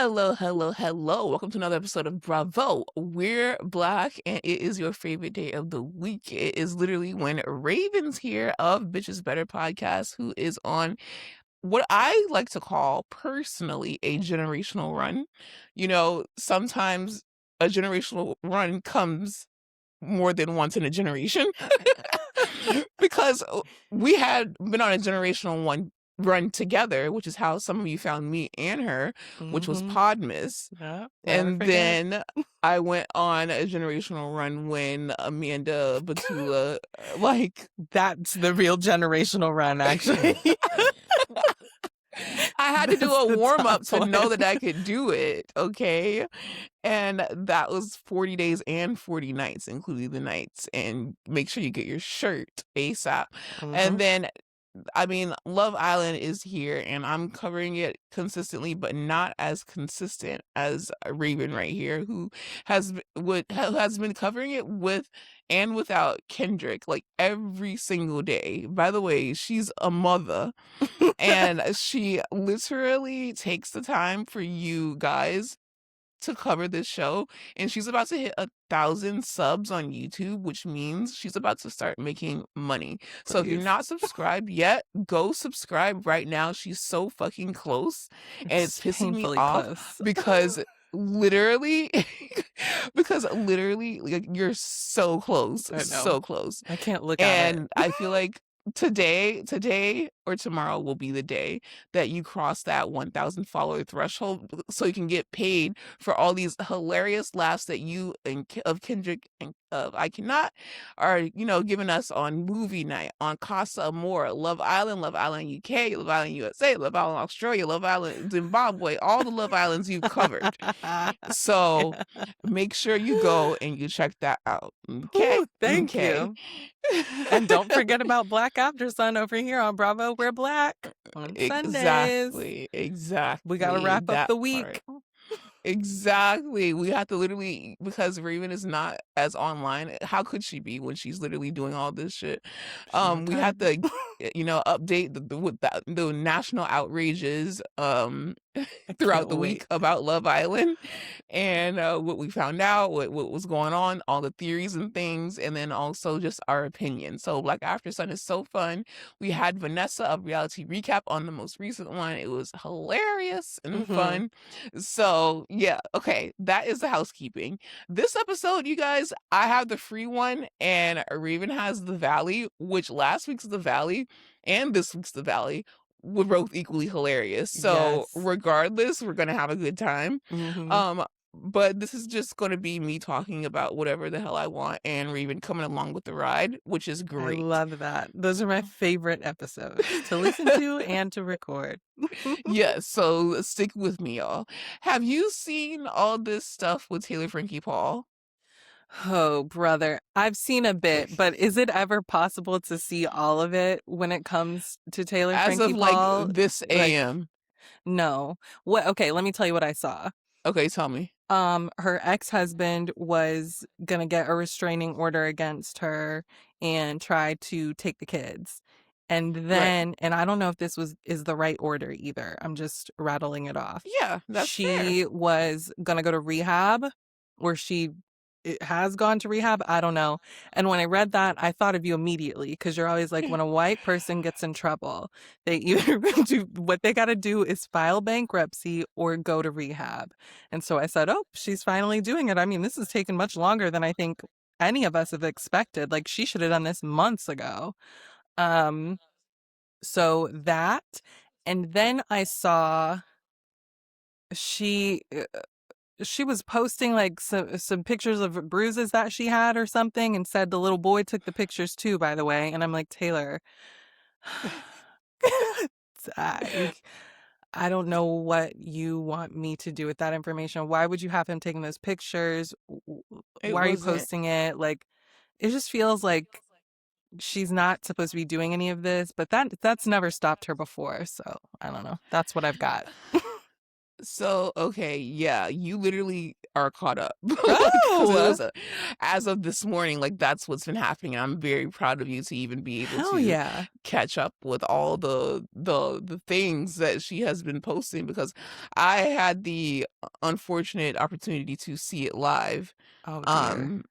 Hello, hello, hello. Welcome to another episode of Bravo. We're Black, and it is your favorite day of the week. It is literally when Raven's here of Bitches Better podcast, who is on what I like to call personally a generational run. Sometimes a generational run comes more than once in a generation because we had been on a generational one run together, which is how some of you found me and her, which was Mm-hmm. Podmas. Yeah, never And forget. then I went on a generational run when Amanda Batula, That's the real generational run, actually. I had to do That's a the warm up top to know one. that I could do it. Okay. And that was 40 days and 40 nights, including the nights. And make sure you get your shirt ASAP. And Mm-hmm. then Love Island is here and I'm covering it consistently, but not as consistent as Raven right here, who has been covering it with and without Kendrick like every single day. By the way, she's a mother and she literally takes the time for you guys to cover this show, and she's about to hit 1,000 subs on YouTube, which means she's about to start making money. So if you're Please. not subscribed yet, go subscribe right now. She's so fucking close, and it's It's pissing me painfully off close. because literally like you're so close, I know. so close. I can't look at it. And I feel like today or tomorrow will be the day that you cross that 1,000 follower threshold so you can get paid for all these hilarious laughs that you and of Kendrick and of I Cannot are giving us on movie night, on Casa Amor, Love Island UK, Love Island USA, Love Island Australia, Love Island Zimbabwe, all the Love Islands you've covered. So make sure you go and you check that out. Okay. Ooh, thank Okay. you. And don't forget about Black After Sun over here on Bravo. We're Black on Sundays. Exactly. We got to wrap up That the part. week. Exactly. We have to literally, because Raven is not as online. How could she be when she's literally doing all this shit? She got We have time. to, update the national outrages throughout the week Wait. about Love Island and what we found out, what was going on, all the theories and things, and then also just our opinion. So Black After Sun is so fun. We had Vanessa of Reality Recap on the most recent one. It was hilarious and fun. So yeah, okay, that is the housekeeping. This episode, you guys, I have the free one and Raven has the Valley, which last week's the Valley and this week's the Valley were both equally hilarious. So Yes. regardless, we're gonna have a good time. Mm-hmm. But this is just gonna be me talking about whatever the hell I want and Raven coming along with the ride, which is I great. love that. Those are my favorite episodes to listen to and to record. Yeah, so stick with me, y'all. Have you seen all this stuff with Taylor Frankie Paul? Oh, brother. I've seen a bit, but is it ever possible to see all of it when it comes to Taylor As Frankie of like Paul? this AM. No. What? Okay, let me tell you what I saw. Okay, tell me. Her ex-husband was gonna get a restraining order against her and try to take the kids. And then, and I don't know if this is the right order either. I'm just rattling it off. Yeah, that's fair. She was gonna go to rehab, or it has gone to rehab. I don't know. And when I read that, I thought of you immediately because you're always like, when a white person gets in trouble, they either do what they got to do is file bankruptcy or go to rehab. And so I said, oh, she's finally doing it. I mean, this has taken much longer than I think any of us have expected. Like, she should have done this months ago. So that, and then I saw she was posting like some pictures of bruises that she had or something, and said the little boy took the pictures too, by the way. And I'm like, Taylor, I don't know what you want me to do with that information. Why would you have him taking those pictures? It Why are you wasn't. posting it? Like, it just feels like she's not supposed to be doing any of this, but that's never stopped her before. So I don't know. That's what I've got. So, okay, yeah, you literally are caught up. Because it Oh, was as of this morning, like, that's what's been happening, and I'm very proud of you to even be able hell to yeah. catch up with all the things that she has been posting because I had the unfortunate opportunity to see it live. Oh dear. Um,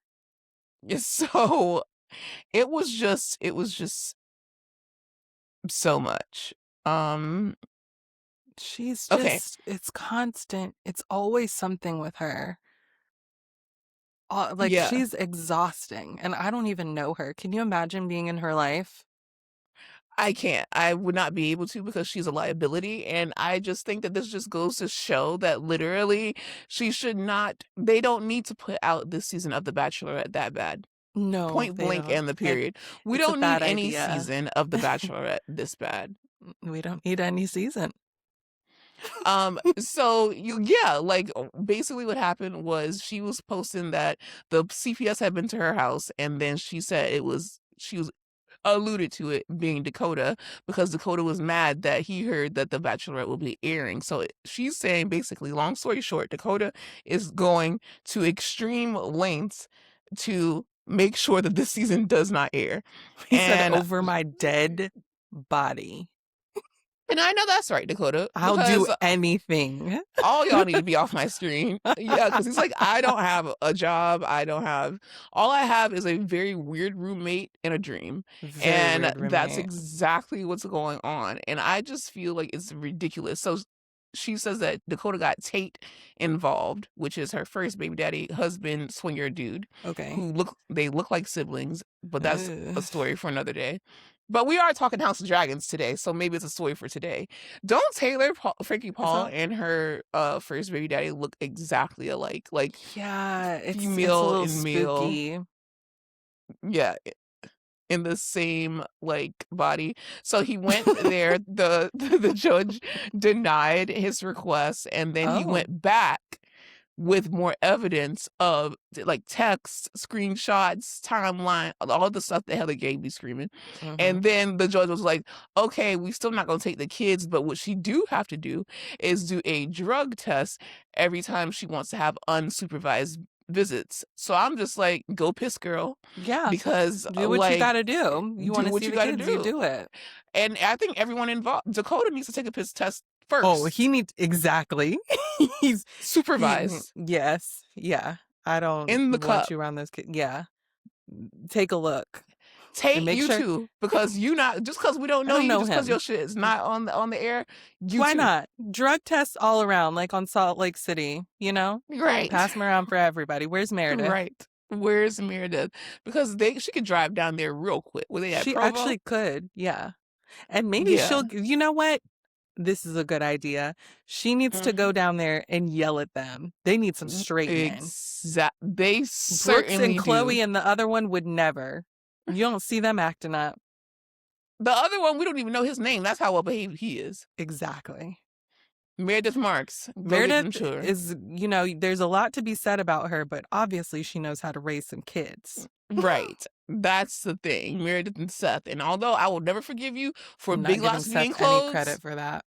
so it was just so much. Um, She's okay, just, it's constant. It's always something with her. Like, yeah. she's exhausting, and I don't even know her. Can you imagine being in her life? I can't. I would not be able to because she's a liability, and I just think that this just goes to show that literally she should not they don't need to put out this season of The Bachelorette that bad. No, Point they blank don't. and the period. We It's a don't need bad any idea. season of The Bachelorette this bad. We don't need any season. So yeah, like basically what happened was she was posting that the CPS had been to her house, and then she said she was alluded to it being Dakota because Dakota was mad that he heard that The Bachelorette will be airing. So she's saying basically, long story short, Dakota is going to extreme lengths to make sure that this season does not air. He said, And over my dead body. I know that's right, Dakota, I'll do because anything. all y'all need to be off my screen. Yeah, because he's like, I don't have a job. All I have is a very weird roommate in a dream. Very And weird that's roommate. exactly what's going on. And I just feel like it's ridiculous. So she says that Dakota got Tate involved, which is her first baby daddy, husband, swinger dude, Okay. they look like siblings, but that's a Ugh. story for another day. But we are talking House of Dragons today, so maybe it's a story for today. Don't Frankie What's Paul up? and her first baby daddy look exactly alike? Like Yeah, it's a female little and male. spooky. Yeah, in the same like body. So he went there, the judge denied his request, and then he Oh. went back with more evidence of like texts, screenshots, timeline, all the stuff that Heather gave me screaming. Mm-hmm. And then the judge was like, okay, we still not gonna take the kids, but what she do have to do is do a drug test every time she wants to have unsupervised visits. So I'm just like, go piss girl, Yeah. because Do what you like gotta do. You want do to what see you the gotta kids, you do. do it. And I think everyone involved, Dakota needs to take a piss test Oh, first. he needs exactly. He's Supervise yes, yeah. I don't in the want cup. you around those kids. Yeah, take a look and Tate, make you sure. too, because you not just because we don't I know don't you, know just because him. your shit is not on the air, you Why too. not? Drug tests all around, like on Salt Lake City. You know, Right. pass them around for everybody. Where's Meredith? Right. Where's Meredith? Because she could drive down there real quick. Were they at She Provo? actually could. Yeah, and maybe Yeah. she'll. You know what? This is a good idea. She needs to go Mhm. down there and yell at them. They need some straightening. They Brooks and certainly do. Chloe and the other one would never. You don't see them acting up. The other one, we don't even know his name. That's how well behaved he is. Exactly. Meredith Marks. Go get them Meredith children. is, there's a lot to be said about her, but obviously she knows how to raise some kids. Right. That's the thing. Meredith and Seth. And although I will never forgive you for I'm not Big giving Lots Seth being any closed, credit for that.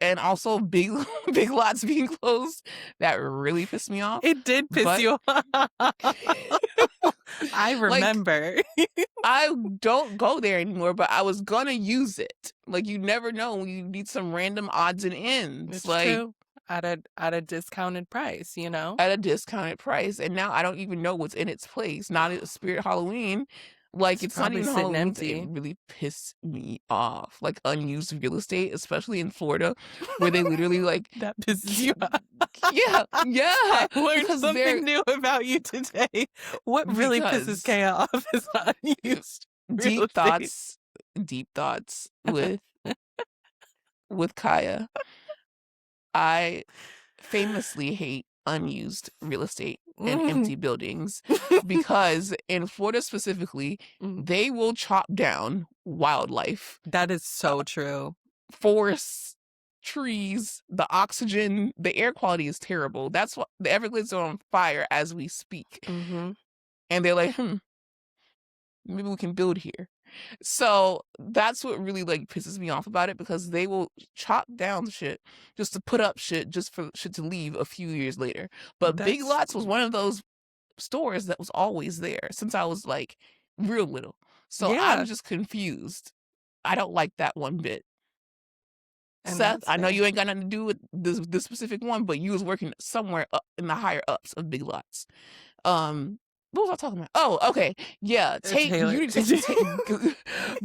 and also Big Big Lots being closed, that really pissed me off. It did piss But you off. I like remember. I don't go there anymore, but I was gonna use it. Like you never know when you need some random odds and ends, It's like true. At a discounted price, you know? at a discounted price. And now I don't even know what's in its place. Not at Spirit Halloween. Like It's it's not probably even sitting Halloween. It empty. really pissed me off. Like unused real estate, especially in Florida, where they literally like That pisses you off. yeah, yeah. I learned Because something new about you today. What really pisses because Kaya off is unused real deep estate. deep thoughts with Kaya. I famously hate unused real estate and Mm. empty buildings because in Florida specifically, Mm. they will chop down wildlife, That is uh, so true. forests, trees, the oxygen, the air quality is terrible. That's what the Everglades are on fire as we speak. Mm-hmm. And they're like, maybe we can build here. So that's what really like pisses me off about it, because they will chop down shit just to put up shit just for shit to leave a few years later. But Big That's Lots was one of those stores that was always there since I was like real little. So I'm yeah, just confused. I don't like that one bit. and Seth, that's I know fair. you ain't got nothing to do with this specific one, but you was working somewhere up in the higher ups of Big Lots. What was I talking about? Oh, okay. Yeah, you Taylor. need to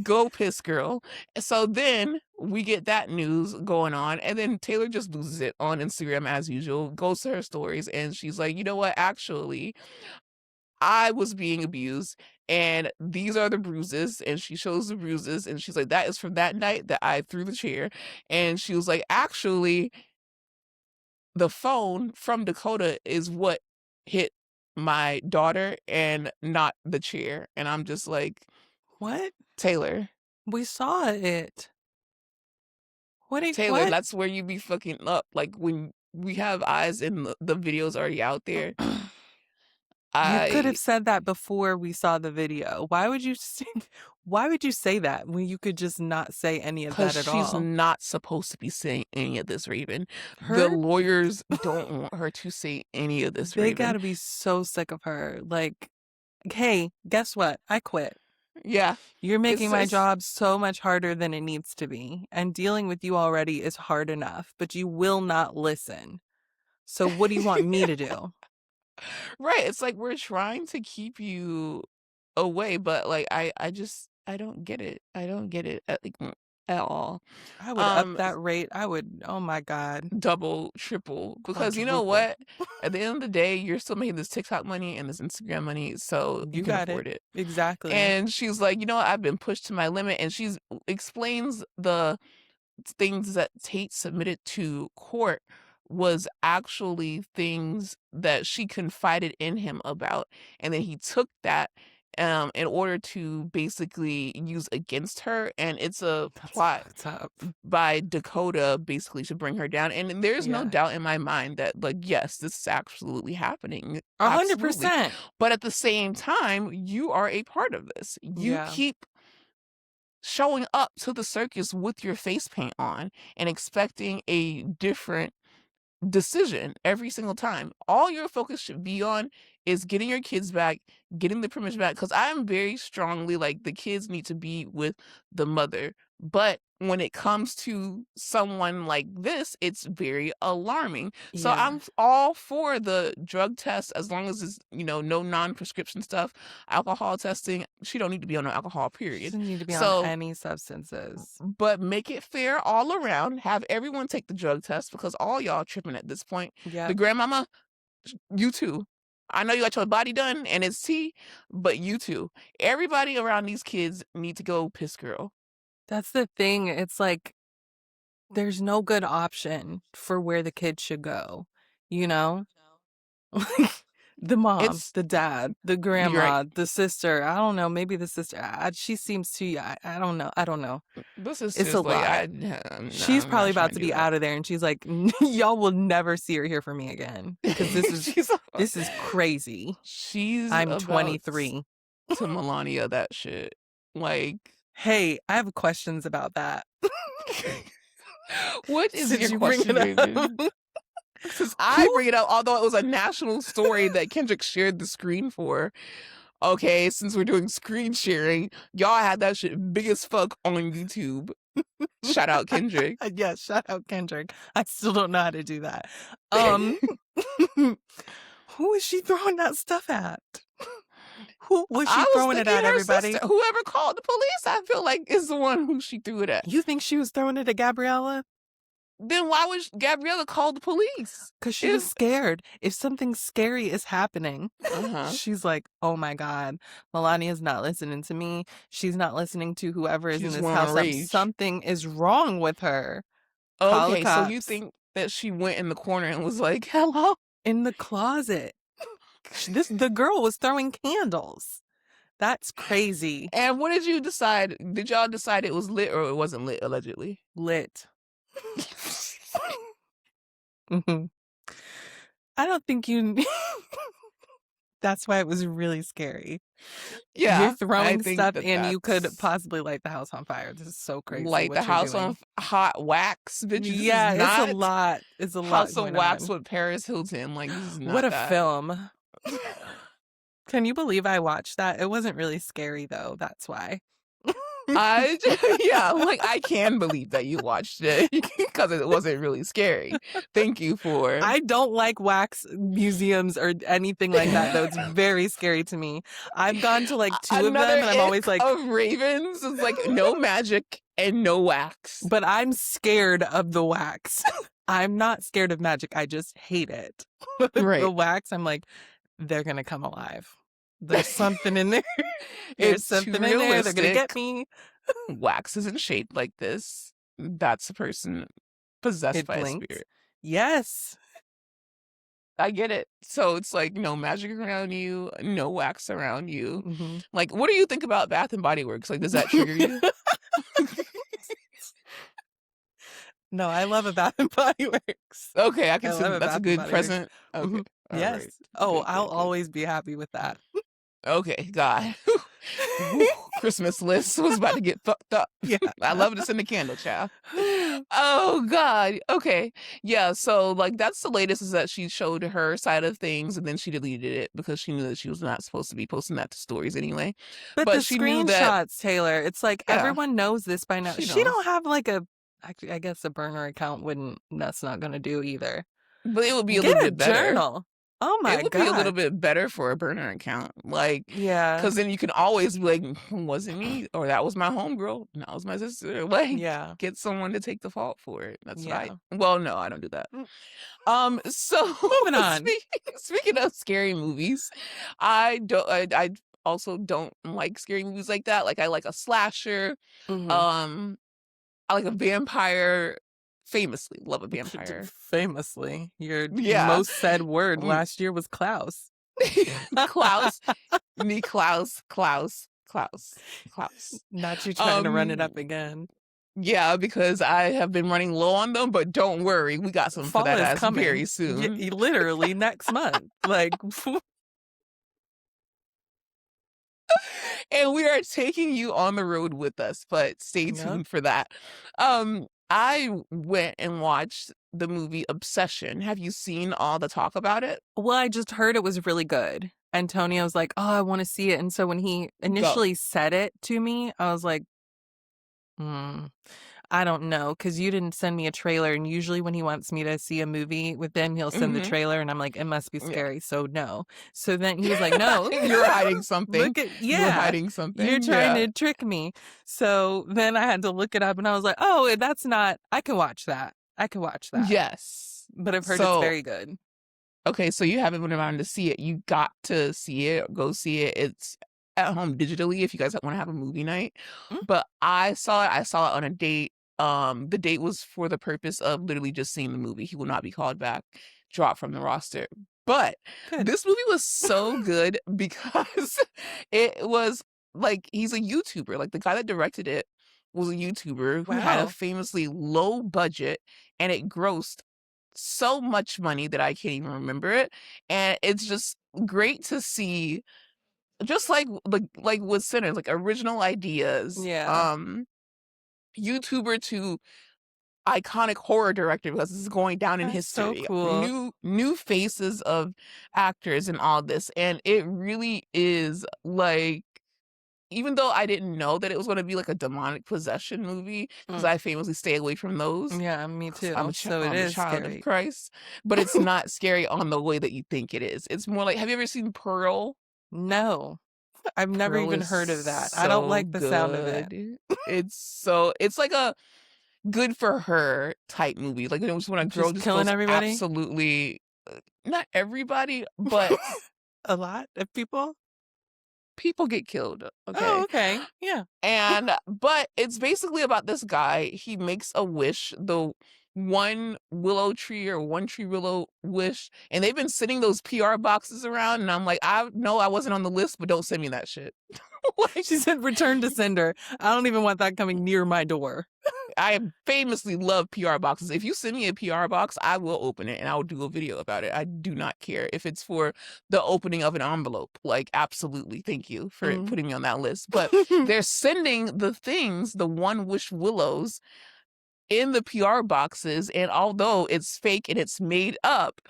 go piss girl. So then we get that news going on, and then Taylor just loses it on Instagram as usual, goes to her stories, and she's like, you know what? Actually, I was being abused, and these are the bruises. And she shows the bruises, and she's like, that is from that night that I threw the chair. And she was like, actually, the phone from Dakota is what hit my daughter and not the chair. And I'm just like, What? Taylor, We saw it. Taylor, What? that's where you be fucking up. Like when we have eyes and the video's already out there. You could I have said that before we saw the video. Why would you why would you say that when you could just not say any of Because that at she's all? not supposed to be saying any of this, Raven. The Her lawyers don't want her to say any of this, they got Raven. to be so sick of her. Like, hey, guess what? I quit. Yeah, You're making my it's job so much harder than it needs to be. And dealing with you already is hard enough, but you will not listen. So what do you want me to do? right. It's like we're trying to keep you away, but like I don't get it. I don't get it at all. I would up Um, that rate. I would, oh my God, double, triple, because you know quadruple. what? At the end of the day, you're still making this TikTok money and this Instagram money, so you You can got it. afford it. Exactly. And she's like, you know what? I've been pushed to my limit, and she's explains the things that Tate submitted to court was actually things that she confided in him about, and then he took that in order to basically use against her, and it's a That's plot fucked up. by Dakota basically to bring her down. And there's no Yeah. doubt in my mind that, like, yes, this is absolutely happening, absolutely, 100%. but at the same time you are a part of this. You Yeah. keep showing up to the circus with your face paint on and expecting a different decision every single time. All your focus should be on is getting your kids back, getting the privilege back. Because I'm very strongly like the kids need to be with the mother. But when it comes to someone like this, it's very alarming. So Yeah. I'm all for the drug test as long as it's, no non-prescription stuff. Alcohol testing, she don't need to be on no alcohol, She period. doesn't need to be on So any substances. but make it fair all around. Have everyone take the drug test, because all y'all tripping at this point. The Yep. grandmama, you too. I know you got your body done and it's tea, but you too. Everybody around these kids need to go piss girl. That's the thing. It's like there's no good option for where the kid should go, you know? The mom, It's the dad, the you're right. grandma, the sister. I don't know. Maybe the sister. She seems too. I don't know. I don't know. This is It's a just like lot. no, She's I'm probably not about trying to to do be that. out of there, and she's like, "Y'all will never see or hear from me again because she's this is crazy." she's I'm about 23. to Melania that shit. Like, Hey, I have questions about that. what is Since your you bring question, it up, Raven? Since I who bring it up, although it was a national story that Kendrick shared the screen for. Okay, since we're doing screen sharing, y'all had that shit big as fuck on YouTube. Shout out Kendrick. yeah, shout out Kendrick. I still don't know how to do that. Um, who is she throwing that stuff at? Who was she I was throwing it thinking at, her everybody? sister. Whoever called the police, I feel like is the one who she threw it at. You think she was throwing it at Gabriella? Then why would Gabriella call the police? Because she was If scared. If something scary is happening, uh-huh. she's like, oh my God, Melania's not listening to me. She's not listening to whoever She is in just this went on house. rage. Something is wrong with her. Call the Okay, so you cops. think that she went in the corner and was like, hello? In the closet. The girl was throwing candles. That's crazy. And what did you decide? Did y'all decide it was lit or it wasn't lit, allegedly? Lit. Mhm. I don't think you That's why it was really scary. You're Yeah, I throwing think stuff that and you could that's possibly light the house on fire. This is so crazy light the what you're house on doing. hot wax, bitch. This is Yeah, it's a not lot. It's a lot House of going Wax on. with Paris Hilton. Like, this is What not a that. film. Can you believe I watched that? It wasn't really scary though. That's why. Yeah, like, I can believe that you watched it because it wasn't really scary. Thank you for. I don't like wax museums or anything like that, though. It's very scary to me. I've gone to like 2 of Another them, and I'm always ick like, of Ravens is like no magic and no wax. but I'm scared of the wax. I'm not scared of magic. I just hate it. The Right. wax, I'm like, they're going to come alive. There's something in there. There's It's too something in there. They're going to get realistic. me. Wax isn't shaped like this. That's a person possessed It by a blinks. spirit. Yes. I get it. So it's like no magic around you, no wax around you. Mm-hmm. Like, what do you think about Bath and Body Works? Like, does that trigger you? No, I love a Bath and Body Works. Okay, I can I see love a that's a Bath and good Body Works. present. Okay, Mhm. all Yes. right. Oh, Good, I'll good, good. always be happy with that. Okay, God. Woo, Christmas list was about to get fucked up. Yeah. I love to send a candle, child. Oh God. Okay. Yeah. So like that's the latest is that she showed her side of things and then she deleted it because she knew that she was not supposed to be posting that to stories anyway. But But the she knew that screenshots, Taylor, it's like yeah, everyone knows this by now. she She don't knows. have like I guess a burner account wouldn't, that's not going to do either. But it would be a Get little a bit better. journal. Oh It my would be a little God. bit better for a burner account. Like, Yeah. because then you can always be like, wasn't me, or that was my homegirl, and that was my sister. Like, Yeah. get someone to take the fault for it. That's what Yeah. well, no, I don't do that. So Moving on. speaking of scary movies, I also don't like scary movies like that. Like I like a slasher. Mhm. I like a vampire. Famously love a vampire. Famously, your Yeah. most said word Mm. last year was Klaus. Klaus. Klaus. Not you trying to run it up again. Yeah, because I have been running low on them, but don't worry, we got some Fall for that is ass coming. very soon. Literally next month. Like, And we are taking you on the road with us, but stay Yep. tuned for that. I went and watched the movie Obsession. Have you seen all the talk about it? well, I just heard it was really good. Antonio's like, oh, I want to see it. And so when he initially said it to me, I was like, I don't know, because you didn't send me a trailer. And usually when he wants me to see a movie with him, he'll send the trailer. And I'm like, it must be scary. Yeah. So no. So then he was like, no. You're hiding something. Look at, yeah. You're hiding something. You're trying to trick me. So then I had to look it up and I was like, oh, that's not, I can watch that. I can watch that. Yes. But I've heard it's very good. Okay, so you haven't been around to see it. You got to see it. Go see it. It's at home digitally if you guys want to have a movie night. But I saw it. I saw it on a date. The date was for the purpose of literally just seeing the movie. He will not be called back, dropped from the roster. But this movie was so good because it was like he's a YouTuber. Like the guy that directed it was a YouTuber who had a famously low budget and it grossed so much money that I can't even remember it. And it's just great to see just like with Sinners, like original ideas. Yeah. YouTuber to iconic horror director because this is going down in history. So cool. New faces of actors and all this. And it really is like, even though I didn't know that it was going to be like a demonic possession movie, because I famously stay away from those. Yeah, me too. I'm a child scary. of Christ. But it's not scary on the way that you think it is. It's more like, have you ever seen Pearl? No. I've never even heard of that. I don't like the sound of it. It's like a good for her type movie. Like it was when a girl just killing goes everybody? Absolutely, not everybody, but a lot of people get killed. Okay. Oh, okay. Yeah. But it's basically about this guy. He makes a wish, the one willow tree or one tree willow wish, and they've been sending those PR boxes around, and I'm like, I know I wasn't on the list, but don't send me that shit. Like, she said return to sender. I don't even want that coming near my door. I famously love PR boxes. If you send me a PR box, I will open it and I will do a video about it. I do not care if it's for the opening of an envelope. Like, absolutely. Thank you for putting me on that list. But they're sending the things, the One Wish Willows, in the PR boxes. And although it's fake and it's made up,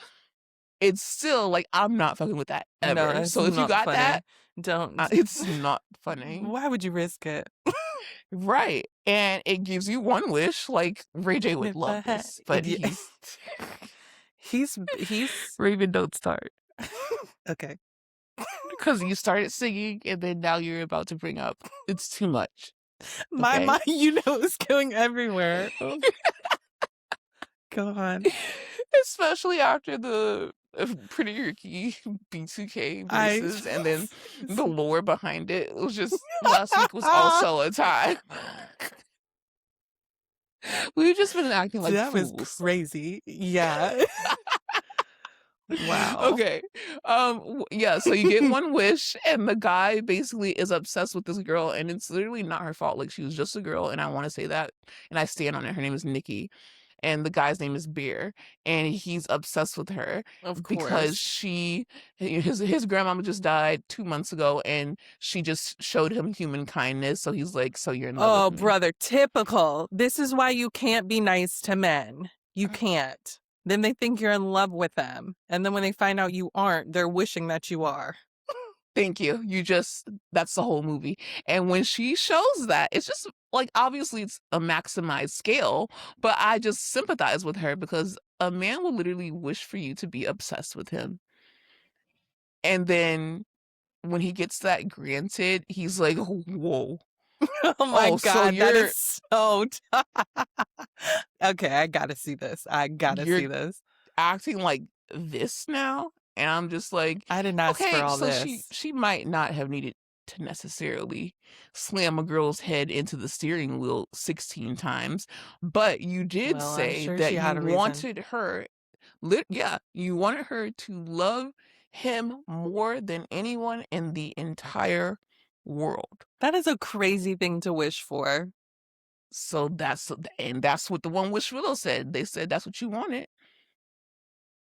it's still like, I'm not fucking with that ever. No, it's So if you not got funny. that, Don't. it's not funny. Why would you risk it? Right. And it gives you one wish. Like, Ray J would love this, but he's Raven, don't start. Okay. Because you started singing and then now you're about to bring up, it's too much. My Okay? mind, is going everywhere. Go on. Especially after the Pretty Ricky B2K verses and then the lore behind it. It was just, last week was also a time. We've just been acting like that fools. was crazy. Yeah. Wow. Okay. Yeah, so you get one wish and the guy basically is obsessed with this girl and it's literally not her fault. Like, she was just a girl, and I want to say that, and I stand on it. Her name is Nikki and the guy's name is Beer, and he's obsessed with her because his grandmama just died 2 months ago and she just showed him human kindness. So he's like, so you're in love with me. Brother, typical. This is why you can't be nice to men. You can't. Then they think you're in love with them. And then when they find out you aren't, they're wishing that you are. Thank you. That's the whole movie. And when she shows that, it's just like, obviously it's a maximized scale, but I just sympathize with her because a man will literally wish for you to be obsessed with him. And then when he gets that granted, he's like, whoa. Oh my God, that is so okay, I gotta see this. Acting like this now? And I'm just like, I didn't ask for all this. She might not have needed to necessarily slam a girl's head into the steering wheel 16 times, but you did say that you wanted her, you wanted her to love him more than anyone in the entire world. That is a crazy thing to wish for. So that's what the One Wish Willow said. They said that's what you wanted.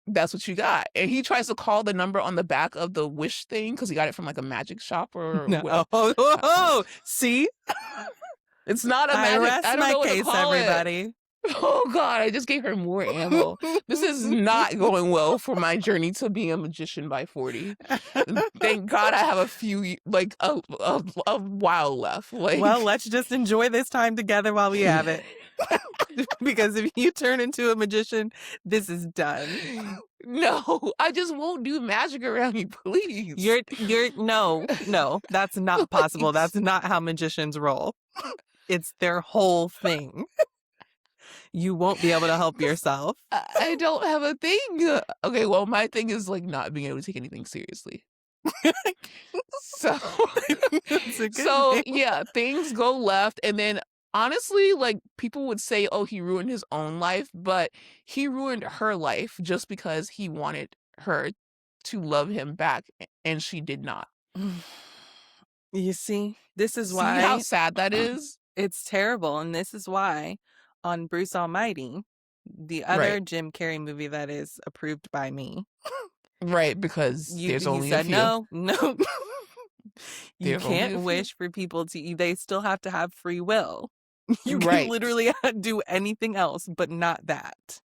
That's what you got. And he tries to call the number on the back of the wish thing because he got it from like a magic shop or no. See? It's not a magic. I don't know what to call everybody. Oh God, I just gave her more ammo. This is not going well for my journey to being a magician by 40. Thank God I have a few, like a while left. Like, well, let's just enjoy this time together while we have it. Because if you turn into a magician, this is done. No, I just won't do magic around you, please. No, that's not possible. That's not how magicians roll. It's their whole thing. You won't be able to help yourself. I don't have a thing. Okay, well, my thing is like not being able to take anything seriously. So yeah, things go left, and then honestly, like, people would say, oh, he ruined his own life, but he ruined her life just because he wanted her to love him back, and she did not. You see, this is why. See how sad that is? It's terrible, and this is why on Bruce Almighty, the other Jim Carrey movie that is approved by me. Right, because there's only a few. No. You can't wish for people to, they still have to have free will. You can literally do anything else, but not that.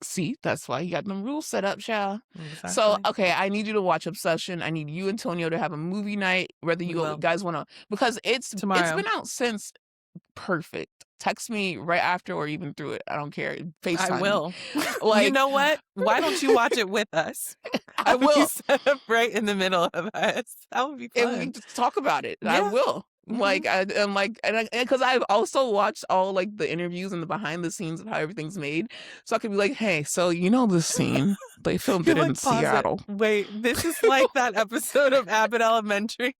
See, that's why you got them rules set up, child. Exactly. So, okay, I need you to watch Obsession. I need you and Tonio to have a movie night, whether you guys want to, because it's been out since. Perfect. Text me right after or even through it. I don't care. FaceTime. I will. Like, you know what? Why don't you watch it with us? I will. You set up right in the middle of us. That would be fun. And we can just talk about it. Yeah. I will. Like, I'm like, because I've also watched all like the interviews and the behind the scenes of how everything's made, so I could be like, hey, so you know this scene they filmed it in Seattle. Wait, this is like that episode of Abbott Elementary.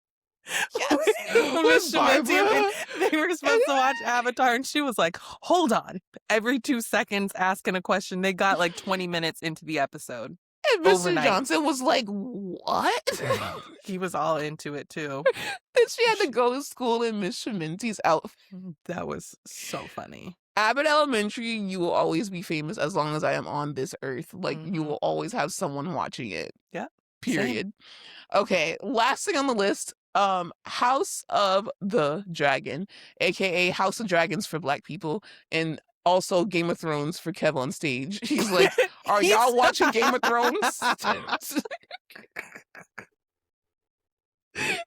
Yes. They were supposed to watch Avatar, and she was like, hold on. Every 2 seconds asking a question. They got like 20 minutes into the episode. And Mr. overnight. Johnson was like, what? He was all into it too. Then she had to go to school in Miss Sheminti's outfit. That was so funny. Abbott Elementary, you will always be famous as long as I am on this earth. Like, you will always have someone watching it. Yeah. Period. Same. Okay, last thing on the list, House of the Dragon, aka House of Dragons for Black people, and also Game of Thrones for Kev on stage. He's like, are y'all watching Game of Thrones?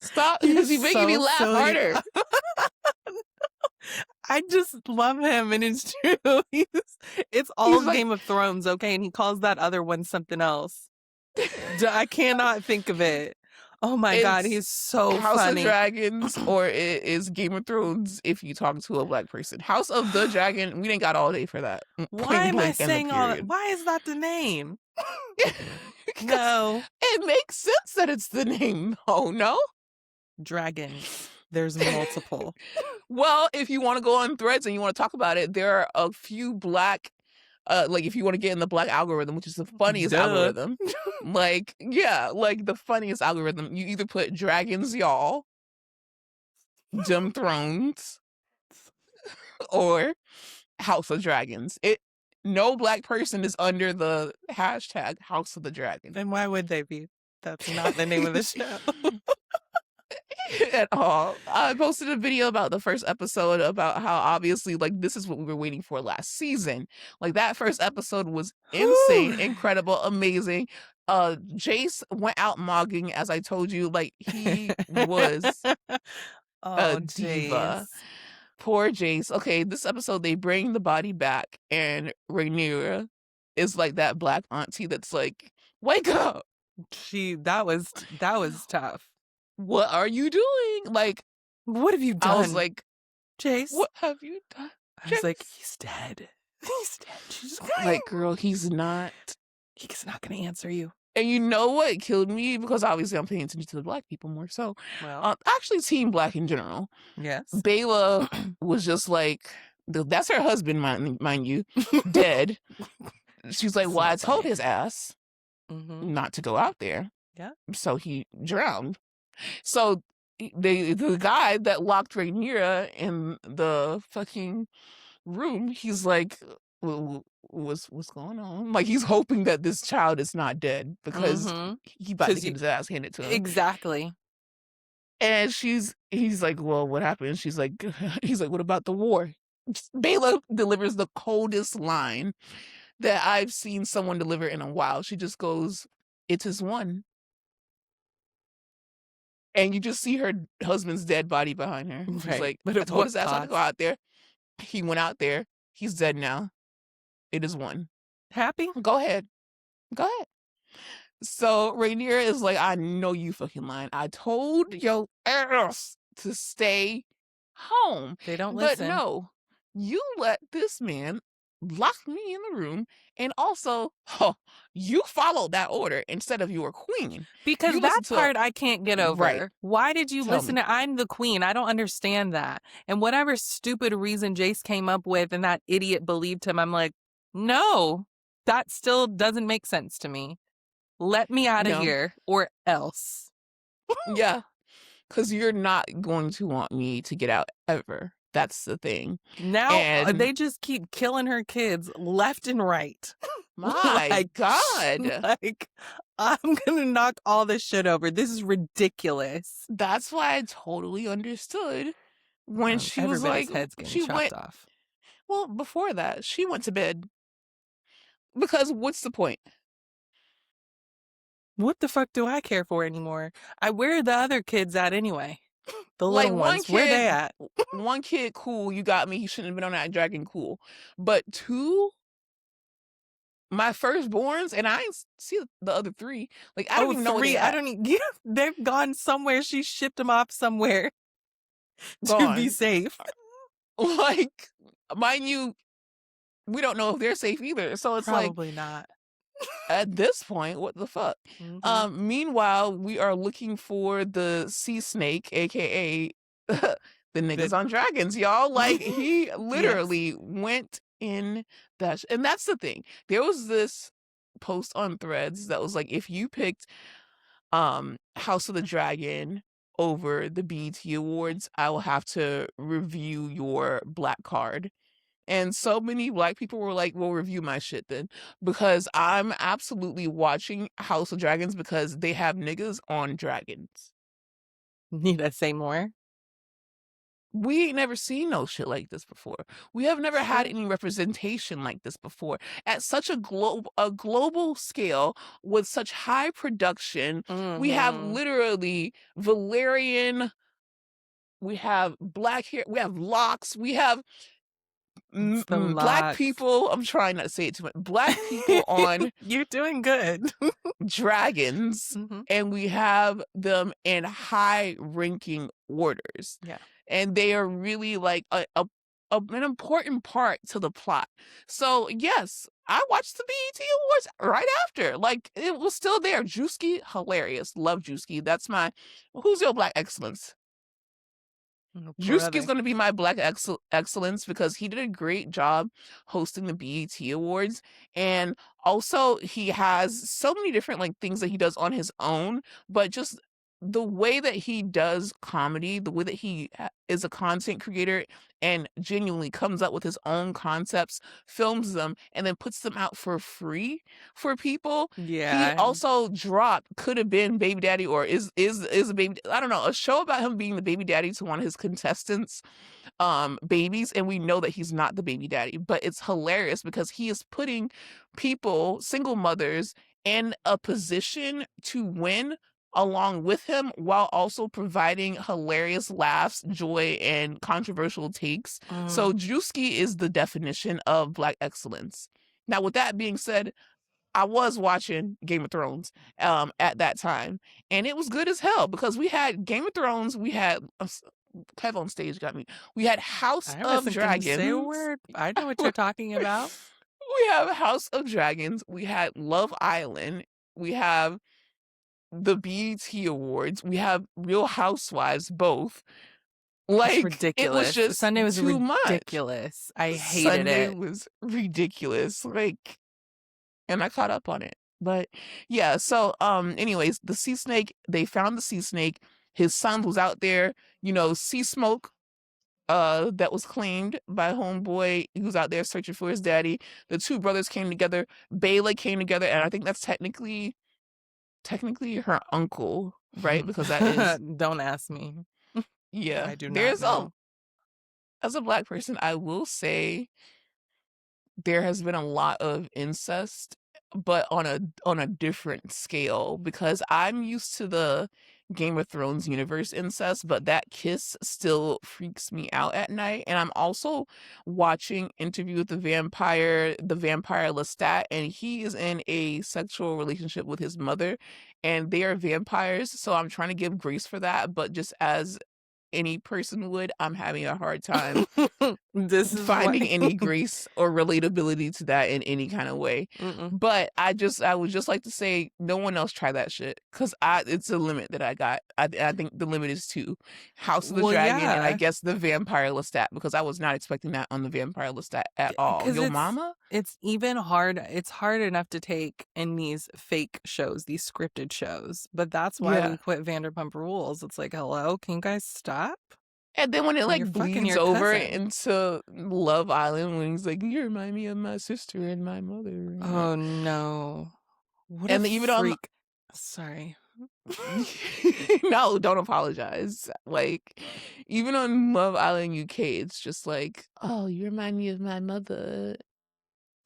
Stop, because he's making me laugh harder. I just love him, and it's true. It's all like, Game of Thrones, okay? And he calls that other one something else. I cannot think of it. Oh my God, he's so House funny. of Dragons, or it is Game of Thrones if you talk to a Black person. House of the Dragon, we didn't got all day for that. Why am I saying all that? Why is that the name? No. It makes sense that it's the name. Oh, no? Dragons. There's multiple. Well, if you want to go on Threads and you want to talk about it, there are a few Black, like if you want to get in the Black algorithm, which is the funniest algorithm, like, yeah, like the funniest algorithm, you either put Dragons Y'all, Dim Thrones, or House of Dragons. No Black person is under the hashtag House of the Dragon. Then why would they be? That's not the name of the show. At all. I posted a video about the first episode about how obviously like this is what we were waiting for last season. Like that first episode was insane, incredible, amazing. Jace went out mogging, as I told you, like he was a diva. Jace. Poor Jace. Okay, this episode they bring the body back and Rhaenyra is like that Black auntie that's like, wake up. That was tough. What are you doing? Like, what have you done? I was like, Jace, what have you done? I was like, he's dead. He's dead. She's like, girl, he's not. He's not going to answer you. And you know what killed me? Because obviously I'm paying attention to the Black people more so. Well, actually, Team Black in general. Yes. Bela was just like, that's her husband, mind you, dead. She's like, well, I told his ass not to go out there. Yeah. So he drowned. So the guy that locked Rhaenyra in the fucking room, he's like, well, what's going on? Like he's hoping that this child is not dead because he about to get his ass handed to him. Exactly. And he's like, well, what happened? He's like, what about the war? Bela delivers the coldest line that I've seen someone deliver in a while. She just goes, it is one. And you just see her husband's dead body behind her. She's right. like, I told his ass not to go out there. He went out there. He's dead now. It is one. Happy? Go ahead. So Rhaenyra is like, I know you fucking lying. I told your ass to stay home. They don't listen. But no, you let this man lock me in the room, and also you followed that order instead of your queen. Because that part I can't get over. Right. Why did you listen to I'm the queen? I don't understand that. And whatever stupid reason Jace came up with and that idiot believed him, I'm like, no, that still doesn't make sense to me. Let me out of here or else. Yeah, because you're not going to want me to get out ever. That's the thing. Now they just keep killing her kids left and right. My God. Like, I'm going to knock all this shit over. This is ridiculous. That's why I totally understood when she was like, head's getting chopped off. Well, before that, she went to bed. Because what's the point? What the fuck do I care for anymore? Where are the other kids at anyway? The little ones, where they at? One kid, cool, you got me. He shouldn't have been on that dragon, cool. But two, my firstborns, and I ain't see the other three. Like, I don't even know where they're at. They've gone somewhere. She shipped them off somewhere to be safe. Like, mind you, we don't know if they're safe either. So it's probably not. At this point, what the fuck? Meanwhile, we are looking for the sea snake, aka the niggas on dragons, y'all. Like he literally went in that, and that's the thing. There was this post on Threads that was like, if you picked House of the Dragon over the BET Awards, I will have to review your black card. And so many black people were like, well, review my shit then. Because I'm absolutely watching House of Dragons because they have niggas on dragons. Need I say more? We ain't never seen no shit like this before. We have never had True. any representation like this before at such a global scale with such high production. We have Mm-hmm. literally Valerian, we have black hair, we have locks, we have It's the black locks. people. I'm trying not to say it too much. Black people on You're doing good. dragons, Mm-hmm. and we have them in high ranking orders, Yeah. and they are really like an important part to the plot. So yes, I watched the BET Awards right after. Like, it was still there. Drewski, hilarious. Love Drewski. That's my who's your black excellence? Oh, Drewski's brother. going to be my black excellence because he did a great job hosting the BET Awards, and also he has so many different like things that he does on his own, but just the way that he does comedy, the way that he is a content creator and genuinely comes up with his own concepts, films them, and then puts them out for free for people. He Yeah. also dropped could have been baby daddy or is a baby, I don't know, a show about him being the baby daddy to one of his contestants babies, and we know that he's not the baby daddy, but it's hilarious because he is putting people, single mothers, in a position to win along with him while also providing hilarious laughs, joy, and controversial takes. So Mm. Drewski is the definition of black excellence. Now, with that being said, I was watching Game of Thrones at that time, and it was good as hell because we had Game of Thrones, we had Kev on stage got me. We had House I of wasn't gonna say a Dragons. word. I know what you're talking about. We have House of Dragons. We had Love Island. We have the BET Awards. We have Real Housewives, both. It's Like, it was ridiculous. just Sunday was too much. ridiculous. I hated Sunday it. was ridiculous. Like, and I caught up on it. But yeah, so anyways, the sea snake, they found the sea snake. His son was out there, sea smoke that was claimed by homeboy. He was out there searching for his daddy. The two brothers came together. Bela came together, and I think that's technically her uncle, right? Because that is, Don't ask me. yeah. I do not There's know. as a black person, I will say there has been a lot of incest, but on a different scale, because I'm used to the Game of Thrones universe incest, but that kiss still freaks me out at night. And I'm also watching Interview with the vampire Lestat, and he is in a sexual relationship with his mother, and they are vampires. So I'm trying to give grace for that, but just as any person would, I'm having a hard time This is why. finding any grace or relatability to that in any kind of way. Mm-mm. But I would just like to say no one else try that shit, because it's a limit that I got. I think the limit is 2. House of the Well, Dragon, and I yeah, guess the Vampire Lestat, because I was not expecting that on the Vampire Lestat at all. because Yo mama? it's even hard. It's hard enough to take in these fake shows, these scripted shows. But that's why we Yeah. quit Vanderpump Rules. It's like, hello, can you guys stop? And then when it You're like fucking bleeds your over cousin. into Love Island, when he's like, "You remind me of my sister and my mother," Oh no. What a and even on freak. Sorry. no, don't apologize. Like, even on Love Island UK, it's just like, "Oh, you remind me of my mother."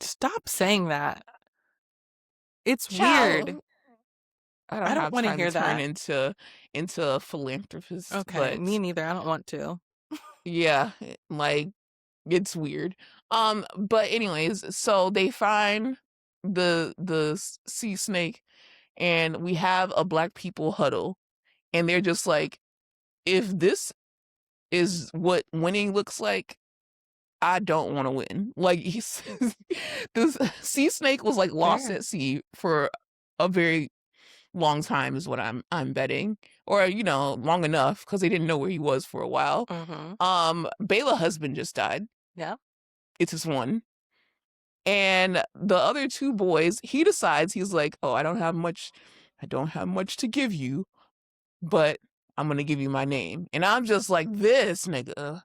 Stop saying that. It's weird. Ciao. I I don't don't have want to time to hear turn that. into a philanthropist, Okay, me but neither. I don't want to. yeah, like, it's weird. But anyways, so they find the sea snake, and we have a black people huddle, and they're just like, if this is what winning looks like, I don't want to win. Like, he's this sea snake was like lost Fair. at sea for a very long time, is what I'm betting, or long enough because they didn't know where he was for a while. Mm-hmm. Bela husband just died. Yeah. It's his one. And the other two boys, he decides, he's like, oh, I don't have much to give you, but I'm gonna give you my name. And I'm just like, this nigga.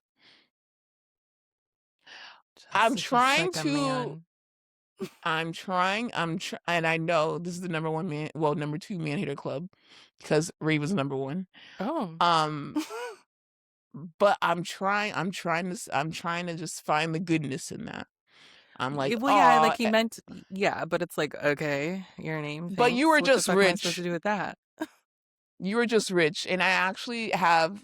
I'm Just a trying second, to man. and I know this is the number two man hater club because Raven's number one. Oh. Um, but I'm trying to just find the goodness in that. I'm like, Well, yeah, like oh, he meant, yeah, but it's like, okay, your name, but you thanks. were What the just fuck am I supposed to rich. do with that? You were just rich, and I actually have,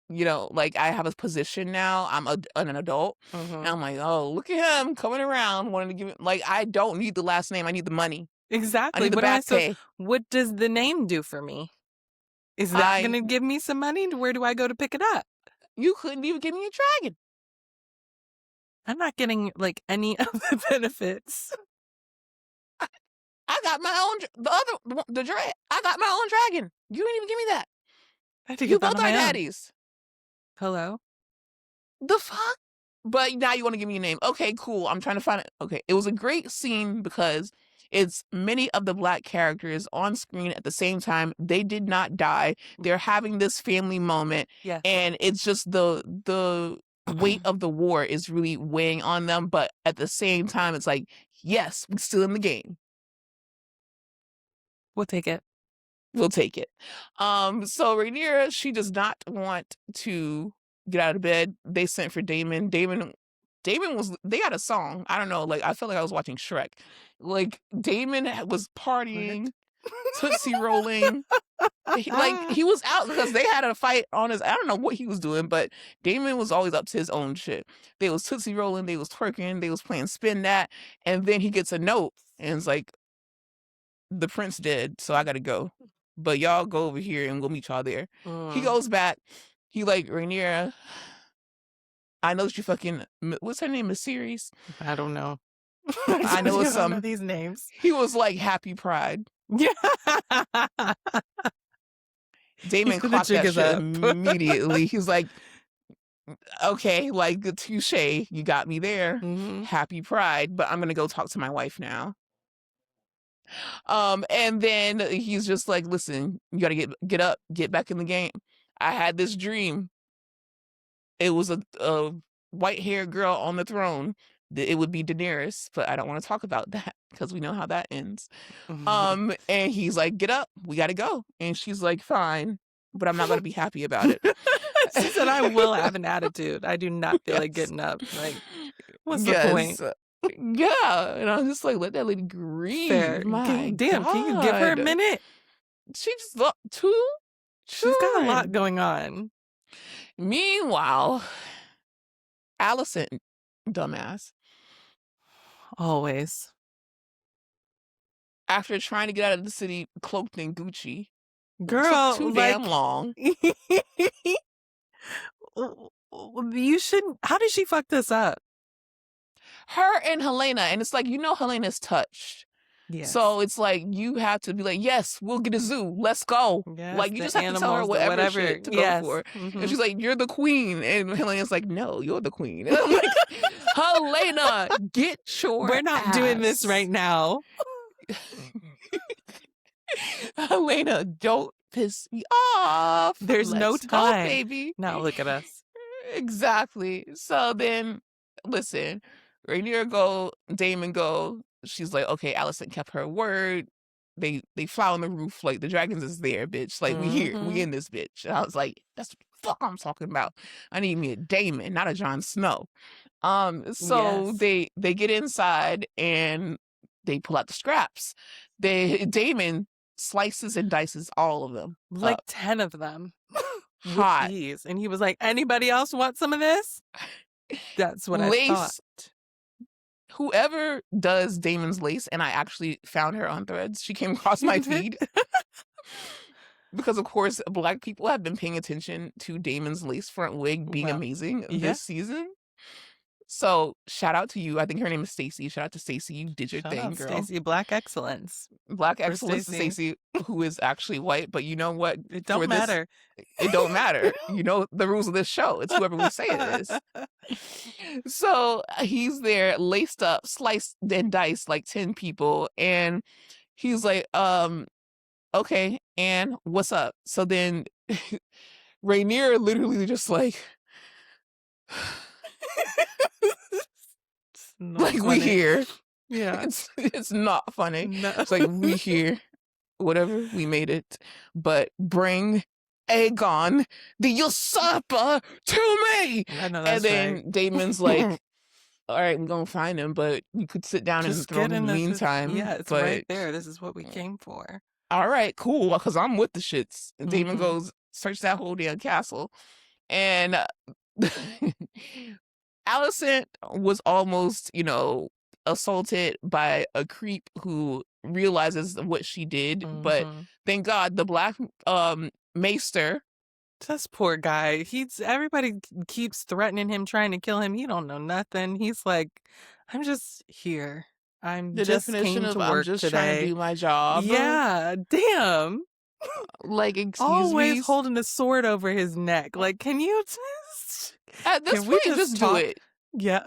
like I have a position now. I'm an adult, and I'm like, oh, look at him coming around, wanting to give it. Like, I don't need the last name. I need the money. I Exactly. need the back pay. What does the name do for me? Is that going to give me some money? Where do I go to pick it up? You couldn't even give me a dragon. I'm not getting like any of the benefits. I got my own, I got my own dragon. You didn't even give me that. I had to You get that both on our my own. daddies. Hello? The fuck? But now you want to give me a name. Okay, cool. I'm trying to find it. Okay, it was a great scene because it's many of the black characters on screen at the same time. They did not die. They're having this family moment. Yes. And it's just the weight of the war is really weighing on them. But at the same time, it's like, yes, we're still in the game. We'll take it. We'll take it. So Rhaenyra, she does not want to get out of bed. They sent for Damon. Damon they had a song. I don't know, like I felt like I was watching Shrek. Like Damon was partying, Tootsie rolling. He was out because they had a fight on his, I don't know what he was doing, but Damon was always up to his own shit. They was Tootsie rolling, they was twerking, they was playing Spin That, and then he gets a note and it's like, the prince dead, so I gotta go. But y'all go over here and we'll meet y'all there. He goes back. He like, Rhaenyra, I know that you fucking, what's her name? Series? I don't know. I know it's some of these names. He was like, Happy Pride. Yeah. Damon clocked that shit immediately. He's like, okay, like, touche, you got me there. Happy Pride, but I'm gonna go talk to my wife now. And then he's just like, listen, you gotta get up, get back in the game. I had this dream. It was a white-haired girl on the throne. It would be Daenerys, but I don't want to talk about that because we know how that ends. And he's like, get up, we gotta go. And she's like, fine, but I'm not gonna be happy about it. She said, I will have an attitude. I do not feel like getting up. Like, what's the point? Yeah, and I was just like, let that lady grieve. Fair. My Damn, God. can you give her a minute? She just thought too. She's got a lot going on. Meanwhile, Allison, dumbass, always, after trying to get out of the city cloaked in Gucci, girl, took too damn long. You shouldn't. How did she fuck this up? Her and Helena, and it's like, Helena's touched. Yes. So it's like, you have to be like, yes, we'll get a zoo. Let's go. Yes, like, you just have to tell her whatever shit to go for. And she's like, you're the queen. And Helena's like, no, you're the queen. And I'm like, Helena, get your We're not doing this right now. Helena, don't piss me off. There's no time. Go, baby. Now look at us. Exactly. So then, listen, Rhaenyra go, Damon go. She's like, okay, Allison kept her word. They fly on the roof like the dragons is there, bitch. Like, we here, we in this bitch. And I was like, that's what the fuck I'm talking about. I need me a Damon, not a Jon Snow. So yes. they get inside and they pull out the scraps. Damon slices and dices all of them. Like 10 of them. Hot. And he was like, anybody else want some of this? That's what I thought. Whoever does Damon's lace, and I actually found her on Threads. She came across my feed. Because, of course, Black people have been paying attention to Damon's lace front wig being amazing this season. So shout out to you. I think her name is Stacy. Shout out to Stacy. You did your Shout thing, out girl. Stacy, Black Excellence Black for excellence to Stacy. Stacy, who is actually white. But you know what? It For don't this, matter. it don't matter. You know the rules of this show. It's whoever we say it is. So he's there, laced up, sliced and diced like 10 people, and he's like, okay, and what's up? So then Rainier literally just like It's not like we funny. here. Yeah. It's not funny. No. It's like we here. Whatever, we made it. But bring Aegon, the usurper, to me. I know And that's then right. Damon's like, all right, I'm gonna find him, but you could sit down in the Just throne get in in the this. meantime. Yeah, it's but right there. This is what we came for. all right, cool, because I'm with the shits. And Damon Mhm. goes, search that whole damn castle. And Alicent was almost, assaulted by a creep who realizes what she did. But Mhm. thank God the black maester. This poor guy. Everybody keeps threatening him, trying to kill him. He don't know nothing. He's like, I'm just here. I'm The just definition came of to I'm work just trying to today. do my job. Yeah, damn. Like, excuse Always me. holding a sword over his neck. Like, can you just... At this Can we point, just do talk? it. Yeah.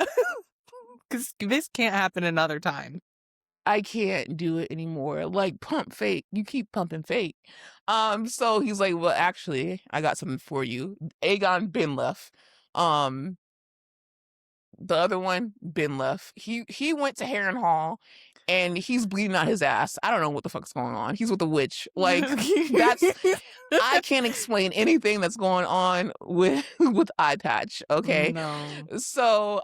Because this can't happen another time. I can't do it anymore. Like, pump fake. You keep pumping fake. So he's like, well, actually, I got something for you. Aegon been left. The other one been left. He went to Harrenhal and he's bleeding out his ass. I don't know what the fuck's going on. He's with a witch. Like, I can't explain anything that's going on with Eye Patch, okay? No. So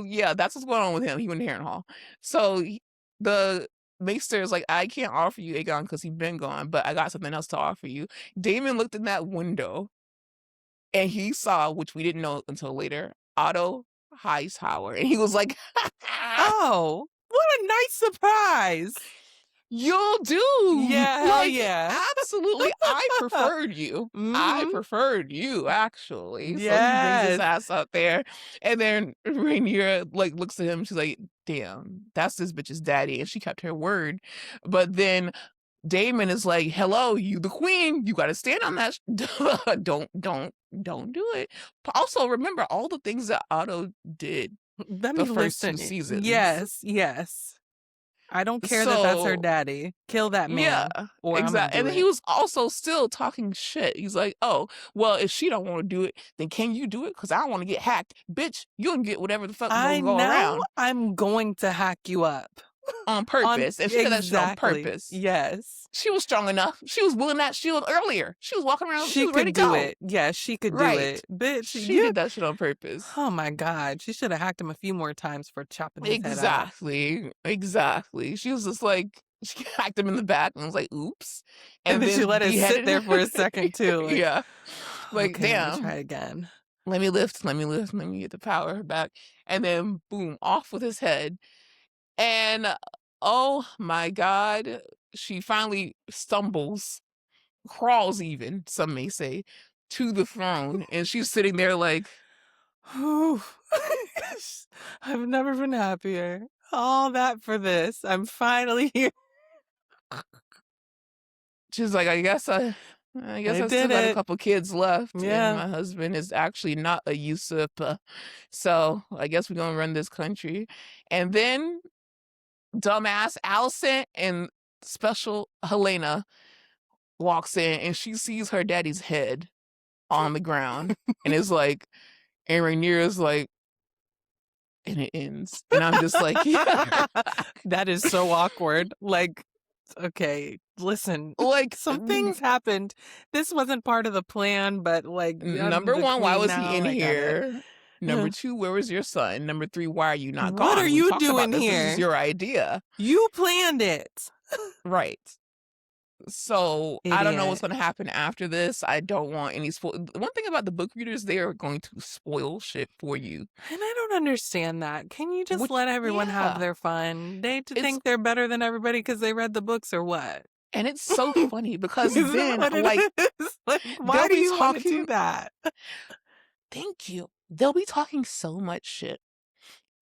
yeah, that's what's going on with him. He went to Harrenhal. So the Maester is like, I can't offer you Aegon because he's been gone, but I got something else to offer you. Damon looked in that window and he saw, which we didn't know until later, Otto Hightower. And he was like, Oh, what a nice surprise. you'll do. Yeah, hell like, yeah. Absolutely. I preferred you. I Mhm. preferred you, actually. So he brings Yes. his ass up there. And then Rhaenyra like looks at him. She's like, damn, that's this bitch's daddy. And she kept her word. But then Damon is like, hello, you the queen. You got to stand on that. Don't do it. Also, remember all the things that Otto did Let the me first listen. 2 seasons. Yes. I don't care that that's her So, daddy. Kill that man. yeah, Or I'm gonna exactly. do And then it. he was also still talking shit. He's like, oh, well, if she don't want to do it, then can you do it? Because I don't want to get hacked. Bitch, you can get whatever the fuck I gonna go know around I'm going to hack you up. on purpose. And she did that shit on Exactly. purpose. Yes. She was strong enough. She was willing that shield earlier. She was walking around. She was ready could to do go. it. Yeah, she could do Right. it. Bitch, She did that shit on purpose. Oh my God. She should have hacked him a few more times for chopping his head off. Exactly. She was just like, she hacked him in the back and was like, oops. And then she let it sit there for a second too. Like, yeah. Like, okay, damn. let me try again. Let me lift, let me get the power back. And then boom, off with his head. And oh my God, she finally stumbles, crawls even, some may say, to the throne. And she's sitting there like, I've never been happier. All that for this. I'm finally here. She's like, I guess I still did got a it. couple kids left. Yeah. And my husband is actually not a usurper. So I guess we're gonna run this country. And then dumbass Alicent and special Helena walks in and she sees her daddy's head on the ground and is like, and Rhaenyra's like, and it ends. And I'm just like, yeah. That is so awkward. Like, okay, listen, Like, some things happened. This wasn't part of the plan, but like, number I'm the 1, why queen was now, he in I got it. here? Number 2, where was your son? Number 3, why are you not gone? What are We you talked about doing this. here? This is your idea. You planned it. Right. So I don't know what's Idiot. going to happen after this. I don't want any spoil. One thing about the book readers, they are going to spoil shit for you. And I don't understand that. Can you just Which- let everyone have yeah. their fun? They It's- think they're better than everybody because they read the books or what? And it's so funny because Is that then, what it like, is? Like, why they'll do be you want to do talking- that? Thank you. They'll be talking so much shit.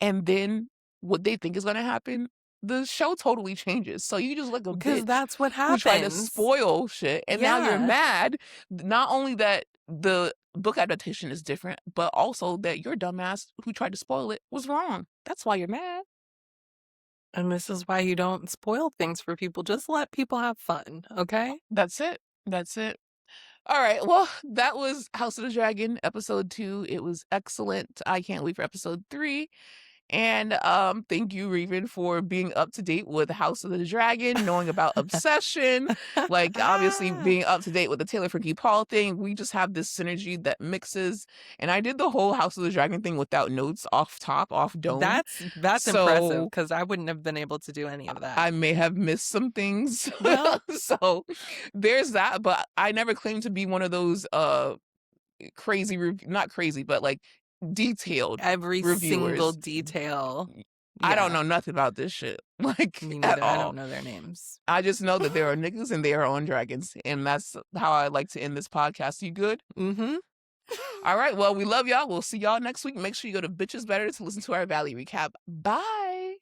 And then what they think is gonna happen, the show totally changes. So you just like a Because bitch that's what who tried to happens. spoil shit, and now you're Yeah. mad, not only that the book adaptation is different, but also that your dumbass who tried to spoil it was wrong. That's why you're mad. And this is why you don't spoil things for people. Just let people have fun, okay? That's it. That's it. All right. Well, that was House of the Dragon episode 2. It was excellent. I can't wait for episode 3. And thank you, Raven, for being up to date with House of the Dragon, knowing about Obsession, like obviously being up to date with the Taylor Frankie Paul thing. We just have this synergy that mixes. And I did the whole House of the Dragon thing without notes off top, off dome. That's impressive So because I wouldn't have been able to do any of that. I may have missed some things. Well, So there's that. But I never claimed to be one of those crazy, not crazy, but like detailed every single reviewers. detail. I don't Yeah, know nothing about this shit, like, me at neither. I all. don't know their names. I just know that there are niggas and they are on dragons, and that's how I like to end this podcast. You good? Mm-hmm. All right, well, we love y'all. We'll see y'all next week. Make sure you go to Bitches Better to listen to our Valley recap. Bye.